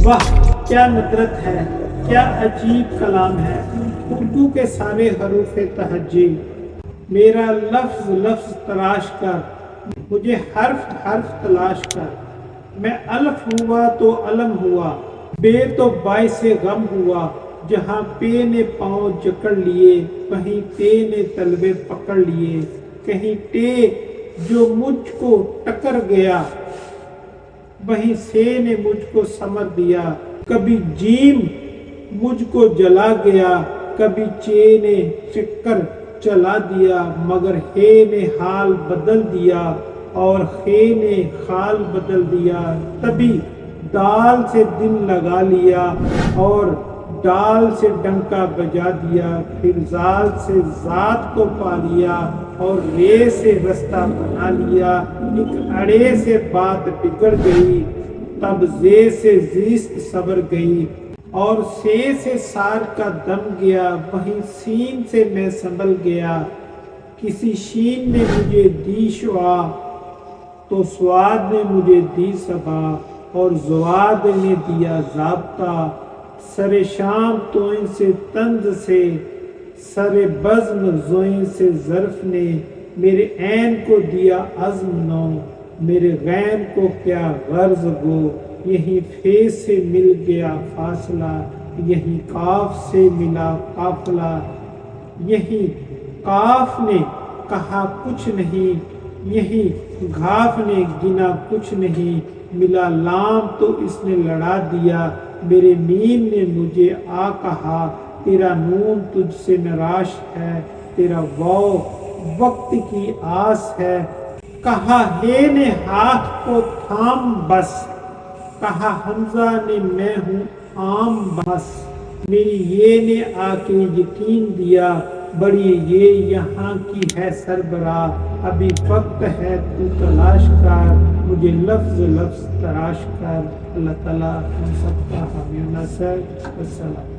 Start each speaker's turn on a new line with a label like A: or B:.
A: واہ کیا ندرت ہے، کیا عجیب کلام ہے، اردو کے سارے حروف تہجی، میرا لفظ لفظ تراش کر، مجھے حرف حرف تلاش کر، میں الف ہوا تو علم ہوا، بے تو باعث غم ہوا، جہاں پے نے پاؤں جکڑ لیے وہیں تے نے تلوے پکڑ لیے، کہیں ٹے جو مجھ کو ٹکر گیا وہیں سے نے مجھ کو سمر دیا، کبھی جیم مجھ کو جلا گیا، کبھی چے نے چکر چلا دیا، مگر ہے نے حال بدل دیا اور خے نے خال بدل دیا، تبھی دال سے دل لگا لیا اور ڈال سے ڈنکا بجا دیا، پھر زال سے ذات کو پا لیا اور رے سے رستہ بنا لیا، ایک اڑے سے بات بگڑ گئی، تب زے سے زیست صبر گئی، اور سے سار کا دم گیا، وہیں سین سے میں سنبھل گیا، کسی شین نے مجھے دی شعا تو سواد نے مجھے دی صبا، اور زواد نے دیا ضابطہ، سر شام توئیں سے طنز سے، سر بزم زوئیں سے ظرف نے، میرے عین کو دیا عزم نو، میرے غین کو کیا غرض گو، یہیں فے سے مل گیا فاصلہ، یہیں کاف سے ملا قافلہ، یہیں کاف نے کہا کچھ نہیں، یہیں گھاف نے گنا کچھ نہیں، ملا لام تو اس نے لڑا دیا، میرے میم نے مجھے آ کہا، تیرا نون تجھ سے نراش ہے، تیرا واو وقت کی آس ہے، کہا ہے نے ہاتھ کو تھام بس، کہا حمزہ نے میں ہوں عام بس، میری یہ نے آ کے یقین دیا، بڑی یہ یہاں کی ہے سربراہ، ابھی وقت ہے تو تلاش کر، مجھے لفظ لفظ تراش کر، اللہ تعالیٰ ہم سب کا حامی و ناصر، والسلام۔